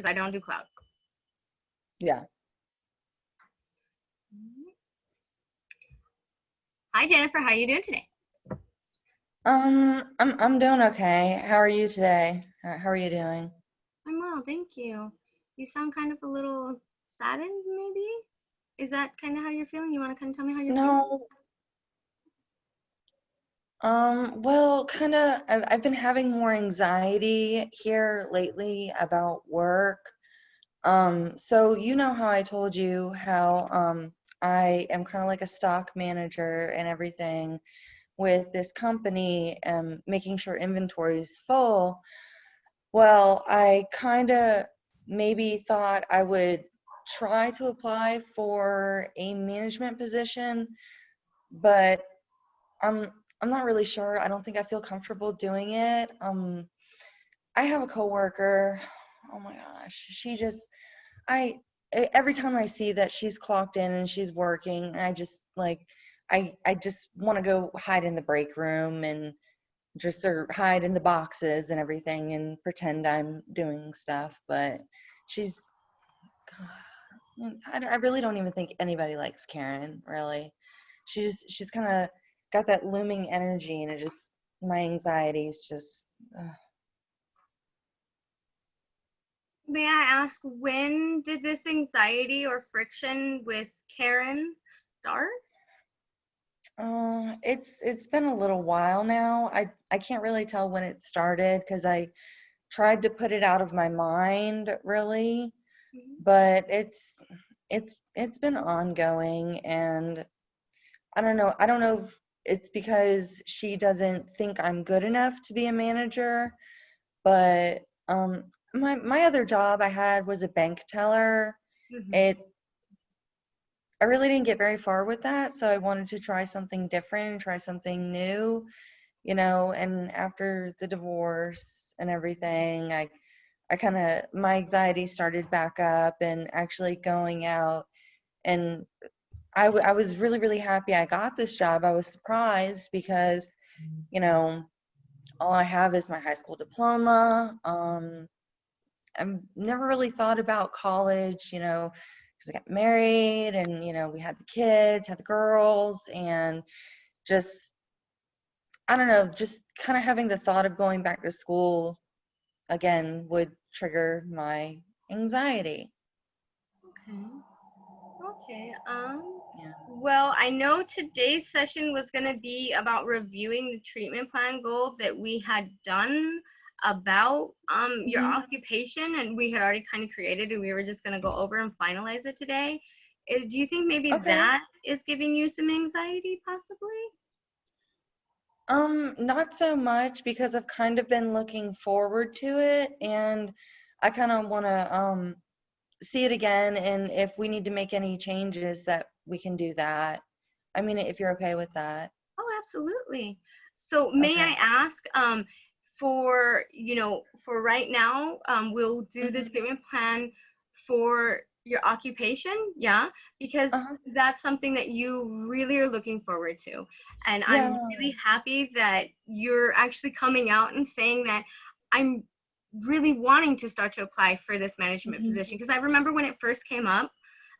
because I don't do cloud. Yeah. Hi, Jennifer. How are you doing today? I'm doing okay. How are you today? How are you doing? I'm well, thank you. You sound kind of a little saddened, maybe? Is that kind of how you're feeling? You want to kind of tell me how you're feeling? No, well, kind of, I've been having more anxiety here lately about work. So you know how I told you how I am kind of like a stock manager and everything with this company, making sure inventory is full. Well, I kind of maybe thought I would try to apply for a management position, but I'm I'm not really sure. I don't think I feel comfortable doing it. I have a coworker. Oh my gosh, she just I every time I see that she's clocked in and she's working, I just like I just want to go hide in the break room and just or hide in the boxes and everything and pretend I'm doing stuff. But she's, I really don't even think anybody likes Karen, really. She's kind of got that looming energy, and it just, my anxiety is just, May I ask, when did this anxiety or friction with Karen start? it's been a little while now. I can't really tell when it started because I tried to put it out of my mind, really, Mhm. but it's been ongoing, and I don't know. I don't know if it's because she doesn't think I'm good enough to be a manager, but my other job I had was a bank teller. Mhm. It I really didn't get very far with that, so I wanted to try something different and try something new, and after the divorce and everything, I kind of, my anxiety started back up and actually going out, and I was really, really happy I got this job. I was surprised because, you know, all I have is my high school diploma. I've never really thought about college, because I got married and, we had the kids, had the girls, and just, I don't know, just kind of having the thought of going back to school again would trigger my anxiety. Okay. Okay. Yeah. Well, I know today's session was going to be about reviewing the treatment plan goal that we had done about your Hmm. occupation, and we had already kind of created, and we were just going to go over and finalize it today. Do you think maybe Okay. that is giving you some anxiety, possibly? Not so much because I've kind of been looking forward to it, and I kind of want to see it again, and if we need to make any changes that we can do that. I mean, if you're okay with that. Oh, absolutely. So may I Okay. ask, for right now, we'll do the Hmm. treatment plan for your occupation, yeah, because Uh-huh. that's something that you really are looking forward to. And I'm Yeah. really happy that you're actually coming out and saying that I'm really wanting to start to apply for this management Hmm. position. Because I remember when it first came up,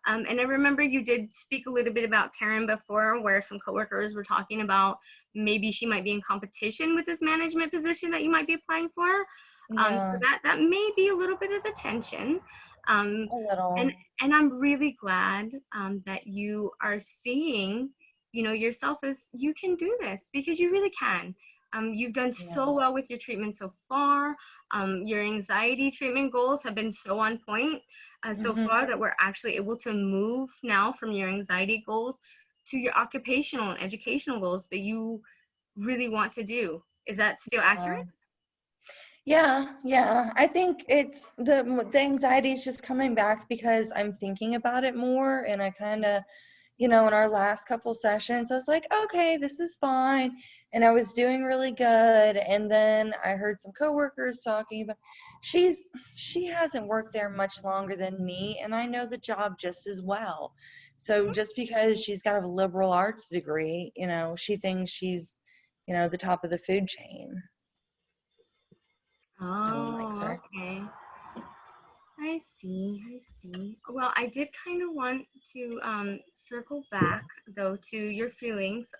and I remember you did speak a little bit about Karen before, where some coworkers were talking about maybe she might be in competition with this management position that you might be applying for. So Yeah, that may be a little bit of the tension. Um, a and little. and I'm really glad that you are seeing, yourself as you can do this because you really can. You've done Yeah. so well with your treatment so far. Your anxiety treatment goals have been so on point so Hmm. far that we're actually able to move now from your anxiety goals to your occupational and educational goals that you really want to do. Is that still accurate? Yeah. I think it's the anxiety is just coming back because I'm thinking about it more, and I kind of, in our last couple sessions, I was like, okay, this is fine, and I was doing really good, and then I heard some coworkers talking about she hasn't worked there much longer than me, and I know the job just as well. So just because she's got a liberal arts degree, she thinks she's, the top of the food chain. No one likes Oh, her. okay. I see. I see. Well, I did kind of want to circle back though to your feelings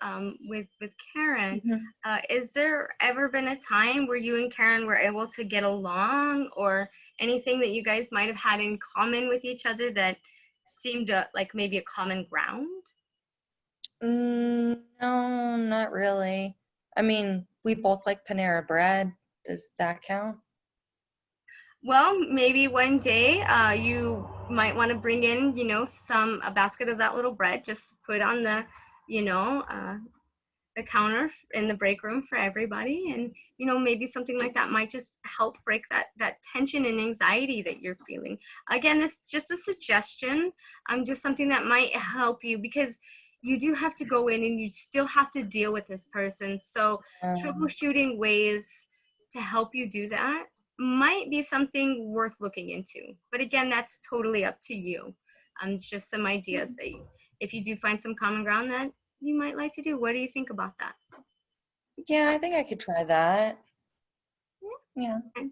with Karen. Mhm. Is there ever been a time where you and Karen were able to get along, or anything that you guys might have had in common with each other that seemed like maybe a common ground? No, not really. I mean, we both like Panera Bread. Does that count? Well, maybe one day you might want to bring in, a basket of that little bread, just put on the counter in the break room for everybody, and maybe something like that might just help break that tension and anxiety that you're feeling. Again, this is just a suggestion. Just something that might help you, because you do have to go in and you still have to deal with this person. So Um, troubleshooting ways to help you do that might be something worth looking into, but again, that's totally up to you. It's just some ideas that if you do find some common ground that you might like to do. What do you think about that? yeah, I think I could try that. Yeah. Yeah. Okay.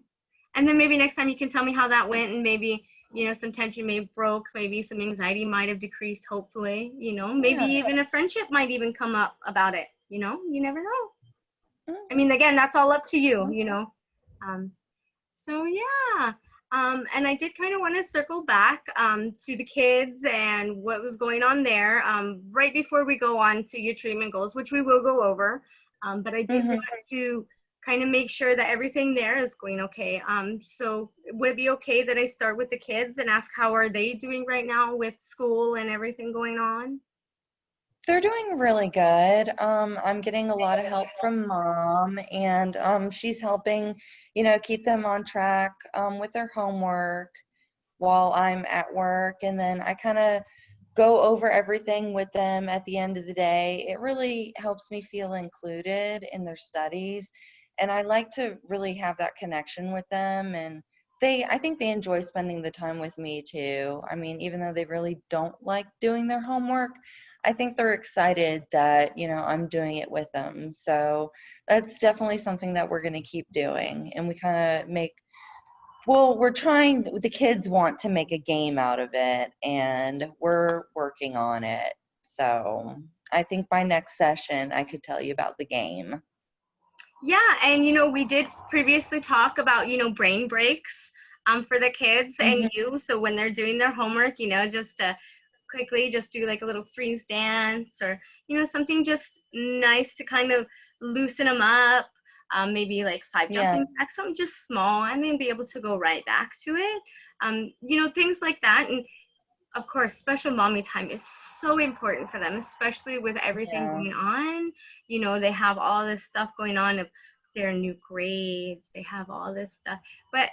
And then maybe next time you can tell me how that went, and maybe some tension may have broke, maybe some anxiety might have decreased, hopefully, maybe Yeah. even a friendship might even come up about it. You never know. I Mm, mean, again, that's all up to you. okay. Um, So yeah, and I did kind of want to circle back to the kids and what was going on there right before we go on to your treatment goals, which we will go over. But I did Mhm. want to kind of make sure that everything there is going okay. So would it be okay that I start with the kids and ask how are they doing right now with school and everything going on? They're doing really good. I'm getting a lot of help from mom, and she's helping, keep them on track with their homework while I'm at work. And then I kind of go over everything with them at the end of the day. It really helps me feel included in their studies. And I like to really have that connection with them. And I think they enjoy spending the time with me too. I mean, even though they really don't like doing their homework, I think they're excited that, I'm doing it with them. So that's definitely something that we're going to keep doing. And we kind of well, we're trying, the kids want to make a game out of it, and we're working on it. So I think by next session, I could tell you about the game. Yeah, and we did previously talk about, brain breaks for the kids and Hmm. you. So when they're doing their homework, just to quickly just do like a little freeze dance, or, something just nice to kind of loosen them up. Maybe like five Yeah, jumping jacks, something just small, and then be able to go right back to it. Things like that. And of course, special mommy time is so important for them, especially with everything yeah, going on. They have all this stuff going on of their new grades, they have all this stuff. But,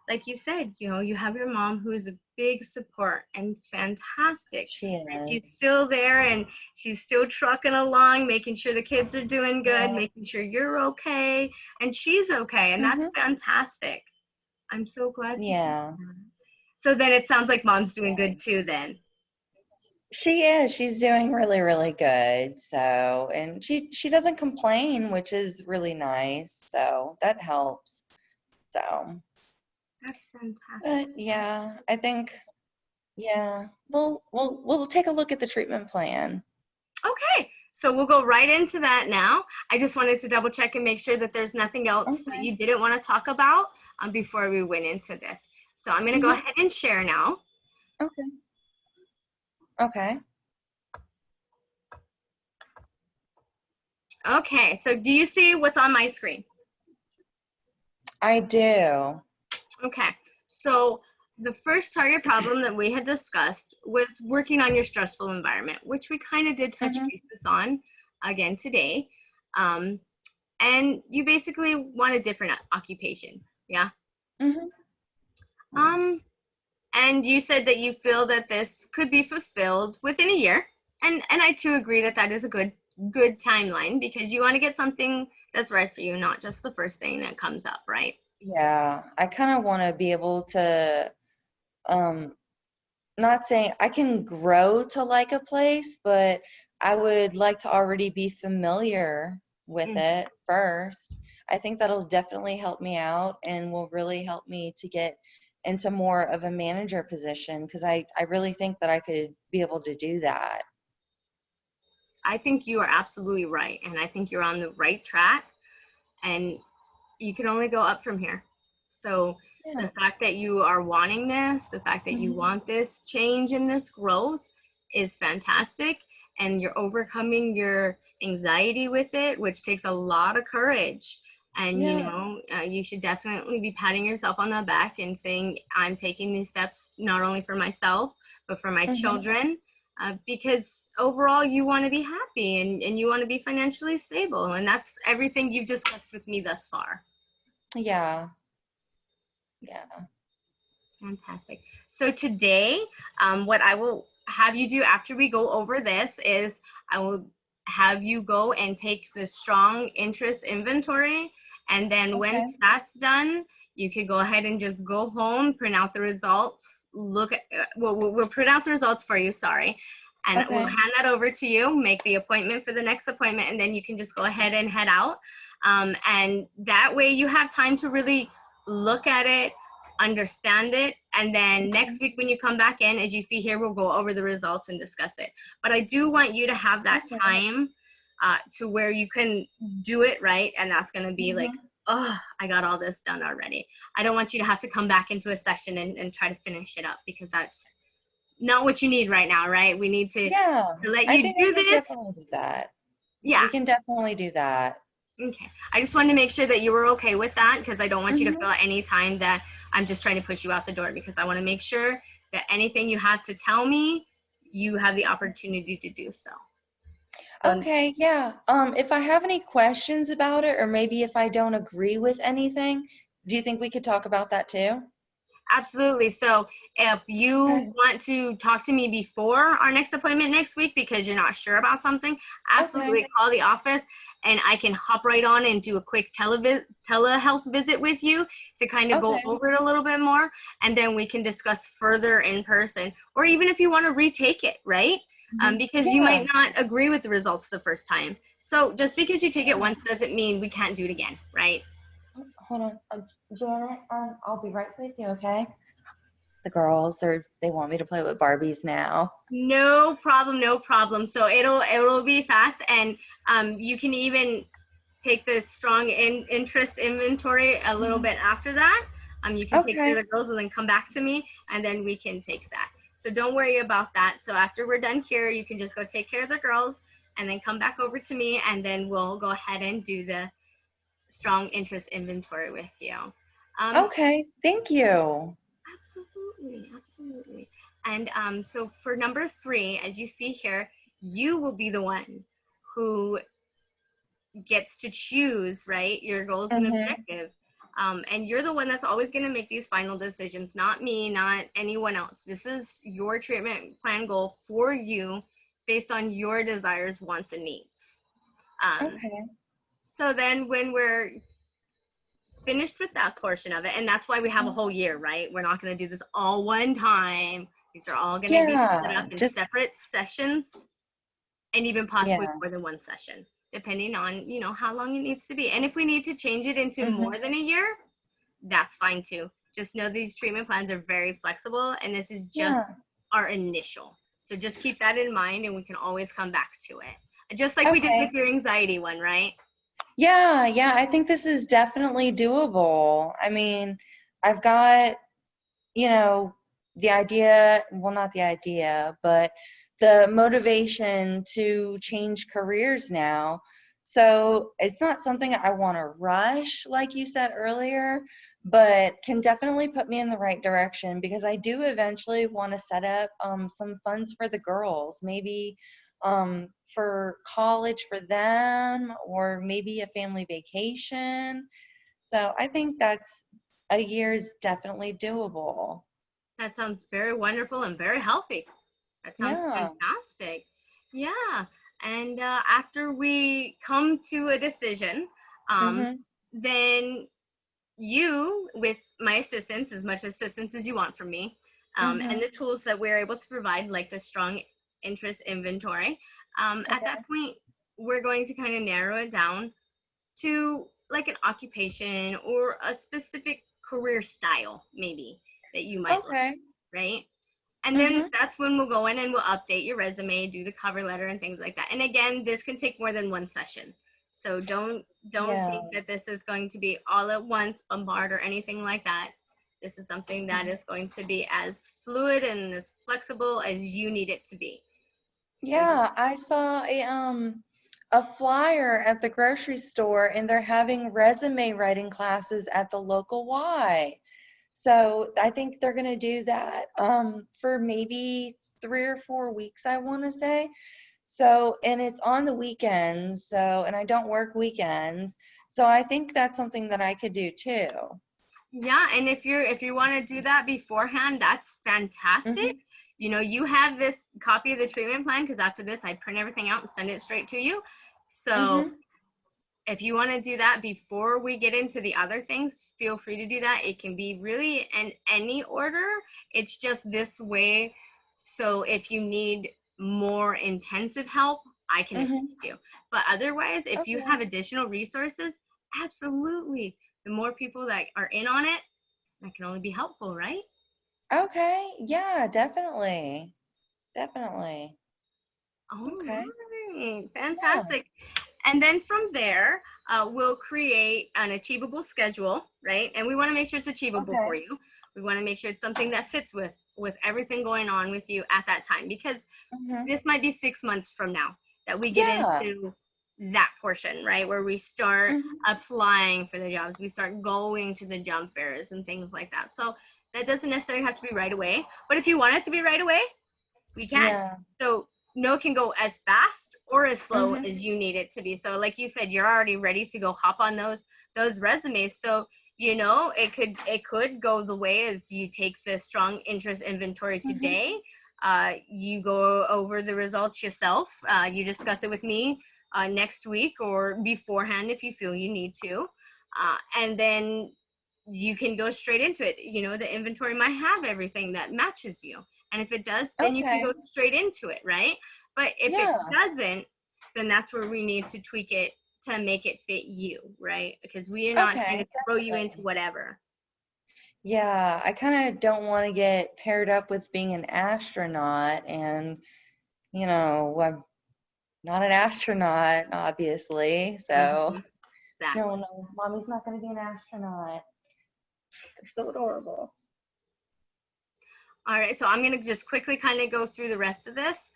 like you said, you have your mom who is a big support and fantastic. she And is. she's still there, and she's still trucking along, making sure the kids are doing good, Yeah. making sure you're okay, and she's okay. And that's Hmm. fantastic. I'm so glad to hear Yeah. that. So then it sounds like mom's doing Yeah. good too, then. She is. She's doing really, really good. So, and she doesn't complain, which is really nice. So that helps. So, That's fantastic. but yeah, I think, yeah, we'll take a look at the treatment plan. Okay, so we'll go right into that now. I just wanted to double check and make sure that there's nothing else that Okay. you didn't want to talk about before we went into this. So I'm going to go Hmm. ahead and share now. Okay. Okay. Okay, so do you see what's on my screen? I do. Okay, so the first target problem that we had discussed was working on your stressful environment, which we kind of did touch Hmm. bases on again today. Um, and you basically want a different occupation. Yeah. Hmm. Um, and you said that you feel that this could be fulfilled within a year, and I too agree that that is a good timeline, because you want to get something that's right for you, not just the first thing that comes up, right? Yeah, I kind of want to be able to, um, not saying I can grow to like a place, but I would like to already be familiar with Mm. it first. I think that'll definitely help me out and will really help me to get into more of a manager position because I really think that I could be able to do that. I think you are absolutely right. And I think you're on the right track. And you can only go up from here. So Yeah. the fact that you are wanting this, the fact that you Hmm. want this change and this growth is fantastic. And you're overcoming your anxiety with it, which takes a lot of courage. And Yeah. you should definitely be patting yourself on the back and saying, I'm taking these steps not only for myself, but for my Hmm. children. Because overall, you want to be happy and you want to be financially stable. And that's everything you've discussed with me thus far. Yeah. Yeah. Fantastic. So today, what I will have you do after we go over this is I will have you go and take the strong interest inventory. And then Okay. once that's done, you could go ahead and just go home, print out the results, look at, we'll print out the results for you, sorry. And we'll Okay. hand that over to you, make the appointment for the next appointment, and then you can just go ahead and head out. And that way you have time to really look at it, understand it, and then Okay. next week when you come back in, as you see here, we'll go over the results and discuss it. But I do want you to have that Okay. time to where you can do it right, and that's going to be like, Hmm. oh, I got all this done already. I don't want you to have to come back into a session and try to finish it up, because that's not what you need right now, right? We need Yeah. to let I you think I do can this. definitely do that. Yeah. We can definitely do that. Okay. I just wanted to make sure that you were okay with that, because I don't want you to feel Hmm. at any time that I'm just trying to push you out the door, because I want to make sure that anything you have to tell me, you have the opportunity to do so. So Okay, yeah. If I have any questions about it, or maybe if I don't agree with anything, do you think we could talk about that too? absolutely. So if you Okay. want to talk to me before our next appointment next week because you're not sure about something, Okay. absolutely call the office and I can hop right on and do a quick telehealth visit with you to kind of go Okay. over it a little bit more. And then we can discuss further in person, or even if you want to retake it, right? Because you Yeah. might not agree with the results the first time. So just because you take it Yeah. once doesn't mean we can't do it again, right? Hold on. Janet, I'll be right with you, okay? The girls, they want me to play with Barbies now. No problem, no problem. So it'll be fast, and you can even take the strong interest inventory a little Mhm. bit after that. You can take care Okay. of the girls and then come back to me, and then we can take that. So don't worry about that. So after we're done here, you can just go take care of the girls, and then come back over to me, and then we'll go ahead and do the strong interest inventory with you. Um, Okay. Thank you. Absolutely, absolutely. And so for number three, as you see here, you will be the one who gets to choose, right, your goals and Mm-hmm. objective. And you're the one that's always going to make these final decisions, not me, not anyone else. This is your treatment plan goal for you based on your desires, wants, and needs. Um, Okay. so then when we're finished with that portion of it, and that's why we have a whole year, right? We're not going to do this all one time. These are all going to be split Yeah. up in Just, separate sessions, and even possibly yeah. more than one session, depending on how long it needs to be. And if we need to change it into Mm-hmm. more than a year, that's fine too. Just know these treatment plans are very flexible, and this is just Yeah. our initial. So just keep that in mind, and we can always come back to it, just like we did with Okay. your anxiety one, right? Yeah, yeah, I think this is definitely doable. I mean, I've got, you know, the idea, well, not the idea, but the motivation to change careers now. So it's not something I want to rush, like you said earlier, but can definitely put me in the right direction because I do eventually want to set up some funds for the girls, maybe for college for them, or maybe a family vacation. So I think that's a year is definitely doable. That sounds very wonderful and very healthy. That sounds Yeah. fantastic. Yeah. And after we come to a decision, Mhm. then you, with my assistance, as much assistance as you want from me, and Mhm. the tools that we're able to provide, like the strong interest inventory, at that Okay. point, we're going to kind of narrow it down to like an occupation or a specific career style, maybe. that you might like, Okay. right? And then Mhm. that's when we'll go in and we'll update your resume, do the cover letter and things like that. And again, this can take more than one session. So don't Yeah. think that this is going to be all at once, bombard or anything like that. This is something that Mhm. is going to be as fluid and as flexible as you need it to be. So Yeah, I saw a flyer at the grocery store and they're having resume writing classes at the local Y. So I think they're gonna do that for maybe 3 or 4 weeks, I want to say. So, and it's on the weekends, so, and I don't work weekends. So I think that's something that I could do too. yeah, and if you want to do that beforehand, that's fantastic. Mhm. You know, you have this copy of the treatment plan because after this, I print everything out and send it straight to you. So Mhm. if you want to do that before we get into the other things, feel free to do that. It can be really in any order. It's just this way. So if you need more intensive help, I can Mhm. assist you. But otherwise, if you Okay. have additional resources, absolutely. The more people that are in on it, that can only be helpful, right? Okay. Yeah, definitely. Definitely. All Okay. right, Yeah. fantastic. And then from there, we'll create an achievable schedule, right? And we want to make sure it's achievable Okay. for you. We want to make sure it's something that fits with everything going on with you at that time, because Mhm. this might be 6 months from now that we get Yeah. into that portion, right? Where we start Mhm. applying for the jobs, we start going to the job fairs and things like that. So that doesn't necessarily have to be right away. But if you want it to be right away, we can. Yeah. So no can go as fast or as slow Mhm. as you need it to be. So like you said, you're already ready to go hop on those resumes. So you know it could go the way as you take the strong interest inventory Mhm. today. You go over the results yourself. You discuss it with me next week or beforehand if you feel you need to. And then you can go straight into it. You know, the inventory might have everything that matches you. And if it does, then you can Okay. go straight into it, right? But if it Yeah. doesn't, then that's where we need to tweak it to make it fit you, right? Because we are not going to Okay. throw you into Definitely. whatever. Yeah, I kind of don't want to get paired up with being an astronaut and, I'm not an astronaut, obviously. So, Mm-hmm. no, Exactly. no, mommy's not going to be an astronaut. They're so adorable. All right, so I'm going to just quickly kind of go through the rest of this.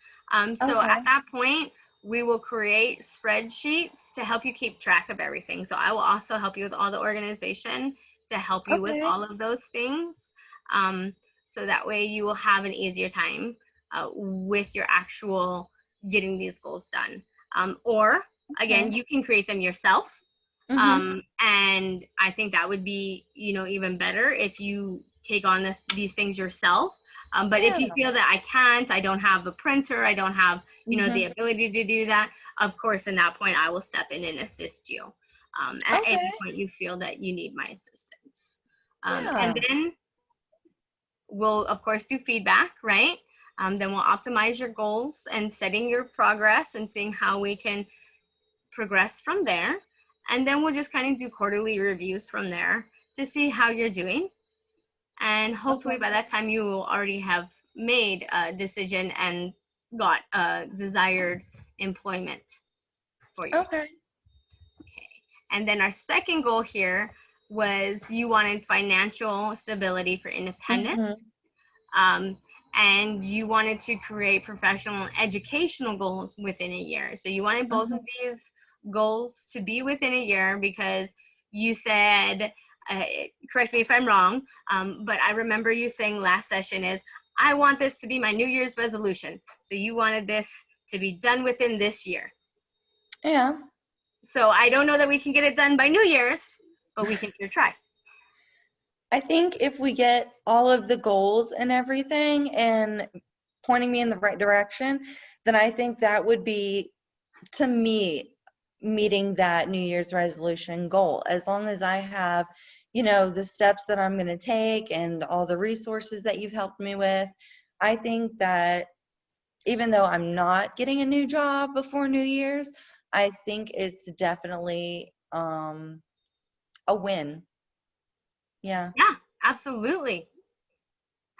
So at Okay. that point, we will create spreadsheets to help you keep track of everything. So I will also help you with all the organization to help you with Okay. all of those things. Um, so that way you will have an easier time with your actual getting these goals done. Or Okay. again, you can create them yourself. Mm-hmm. And I think that would be, even better if you take on these things yourself. But if Yeah. you feel that I can't, I don't have a printer, I don't have, the Mm-hmm. ability to do that, of course, in that point, I will step in and assist you at Okay. any point you feel that you need my assistance. And Yeah. then we'll, of course, do feedback, right? Then we'll optimize your goals and setting your progress and seeing how we can progress from there. And then we'll just kind of do quarterly reviews from there to see how you're doing. And hopefully Okay. by that time you will already have made a decision and got desired employment for yourself. Okay. Okay. And then our second goal here was you wanted financial stability for Mm-hmm. independence. Um, and you wanted to create professional and educational goals within a year. So you wanted both of Mm-hmm. these goals to be within a year because you said, uh, correct me if I'm wrong, but I remember you saying last session is, I want this to be my New Year's resolution. So you wanted this to be done within this year. Yeah. So I don't know that we can get it done by New Year's, but we can sure try. I think if we get all of the goals and everything and pointing me in the right direction, then I think that would be, to me, meeting that New Year's resolution goal. As long as I have, the steps that I'm going to take and all the resources that you've helped me with, I think that even though I'm not getting a new job before New Year's, I think it's definitely a win. Yeah. Yeah, absolutely.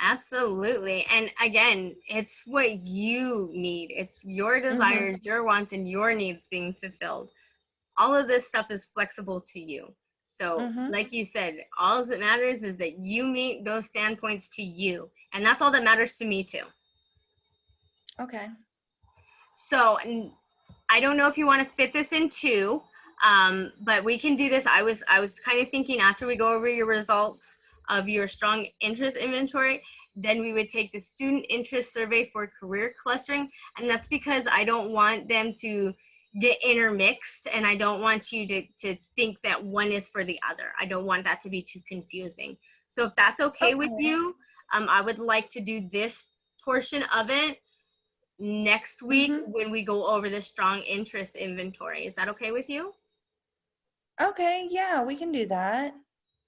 Absolutely. And again, it's what you need. It's your Mhm. desires, your wants, and your needs being fulfilled. All of this stuff is flexible to you. So, Mhm. like you said, all that matters is that you meet those standpoints to you. And that's all that matters to me, too. Okay. So, I don't know if you want to fit this in two, but we can do this. I was kind of thinking after we go over your results of your strong interest inventory, then we would take the student interest survey for career clustering, and that's because I don't want them to get intermixed, and I don't want you to think that one is for the other. I don't want that to be too confusing. So if that's okay with Okay. you, I would like to do this portion of it next week Mhm. when we go over the strong interest inventory. Is that okay with you? Okay, yeah, we can do that.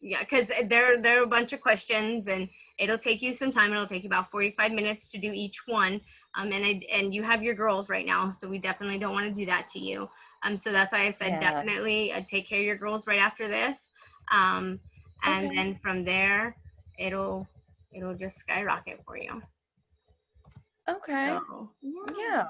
Yeah, because there are a bunch of questions and it'll take you some time. It'll take you about 45 minutes to do each one. And you have your girls right now, so we definitely don't want to do that to you. So that's why I said Yeah. definitely take care of your girls right after this. Um, and Okay. then from there, it'll it'll just skyrocket for you. Okay. So yeah. Yeah.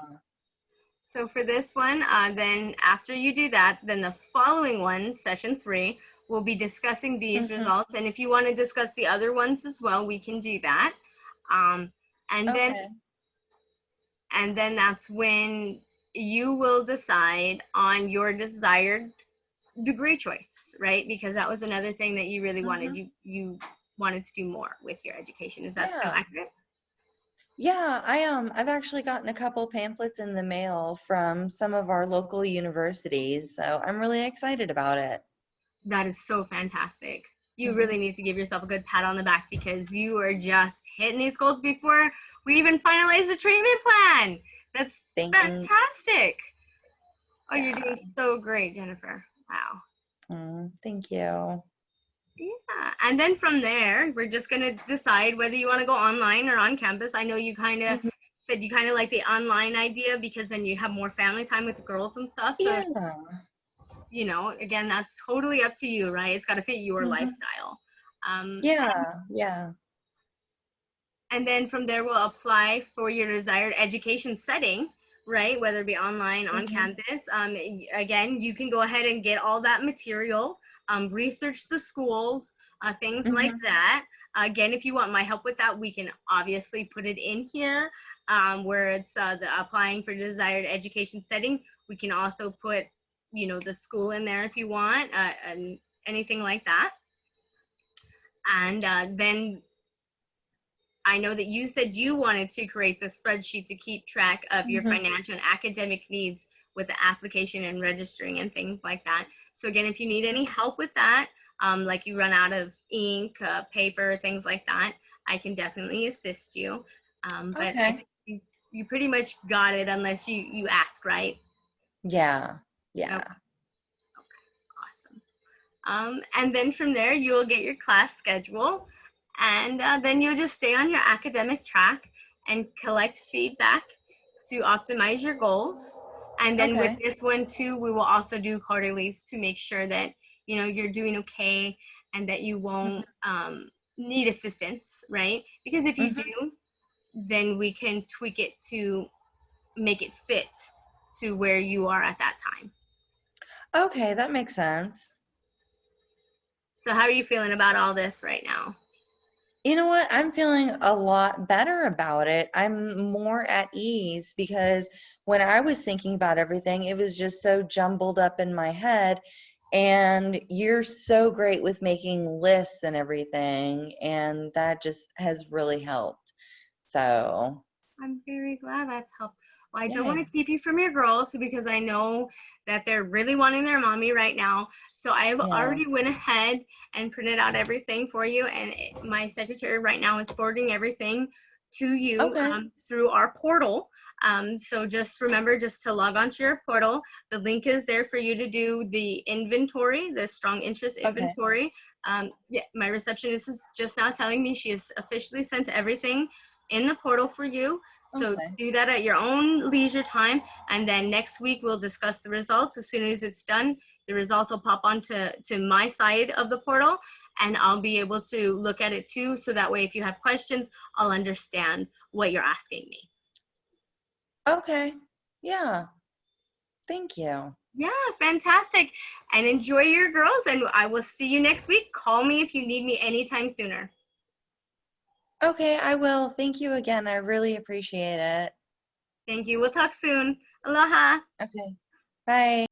So for this one, then after you do that, then the following one, session 3, we'll be discussing these Mhm. results. And if you want to discuss the other ones as well, we can do that. Um, and then Okay. and then that's when you will decide on your desired degree choice, right? Because that was another thing that you really wanted. Mhm. You wanted to do more with your education. Is that still Yeah. accurate? Yeah, I've actually gotten a couple pamphlets in the mail from some of our local universities, so I'm really excited about it. That is so fantastic. You Mhm. really need to give yourself a good pat on the back because you are just hitting these goals before we even finalize the treatment plan. That's Thanks. fantastic. Oh, you're Yeah. doing so great, Jennifer. Wow. Thank you. Yeah. And then from there, we're just going to decide whether you want to go online or on campus. I know you kind of Mhm. said you kind of like the online idea because then you have more family time with the girls and stuff. So, Yeah. again, that's totally up to you, right? It's got to fit your Mhm. lifestyle. Um, Yeah. Yeah. and then from there we'll apply for your desired education setting, right, whether it be online, on Mhm. campus. Again, you can go ahead and get all that material, research the schools, things like Mhm. that. Again, if you want my help with that, we can obviously put it in here, where it's the applying for desired education setting. We can also put the school in there if you want, and anything like that. And then I know that you said you wanted to create the spreadsheet to keep track of your Mhm. financial and academic needs with the application and registering and things like that. So again, if you need any help with that, like you run out of ink, paper, things like that, I can definitely assist you. But I Okay. think you pretty much got it unless you ask, right? Yeah. Okay, Yeah. awesome. And then from there, you'll get your class schedule, and then you'll just stay on your academic track and collect feedback to optimize your goals. And then with Okay. this one too, we will also do quarterlies to make sure that you're doing okay and that you Mhm. won't need assistance, right? Because if you Mhm. do, then we can tweak it to make it fit to where you are at that time. Okay, that makes sense. So how are you feeling about all this right now? You know what? I'm feeling a lot better about it. I'm more at ease because when I was thinking about everything, it was just so jumbled up in my head. And you're so great with making lists and everything, and that just has really helped. So, I'm very glad that's helped. Well, I don't want yay. to keep you from your girls because I know that they're really wanting their mommy right now. So I've Yeah. already went ahead and printed out everything for you, and my secretary right now is forwarding everything to you Okay. through our portal. So just remember just to log onto your portal. The link is there for you to do the inventory, the strong interest Okay. inventory. Yeah, my receptionist is just now telling me she has officially sent everything in the portal for you. So Okay. do that at your own leisure time. And then next week we'll discuss the results. As soon as it's done, the results will pop onto my side of the portal. and I'll be able to look at it too. So that way, if you have questions, I'll understand what you're asking me. Okay. Yeah. Thank you. Yeah, fantastic. And enjoy your girls, and I will see you next week. Call me if you need me anytime sooner. Okay, I will. Thank you again. I really appreciate it. Thank you. We'll talk soon. Aloha. Okay. Bye.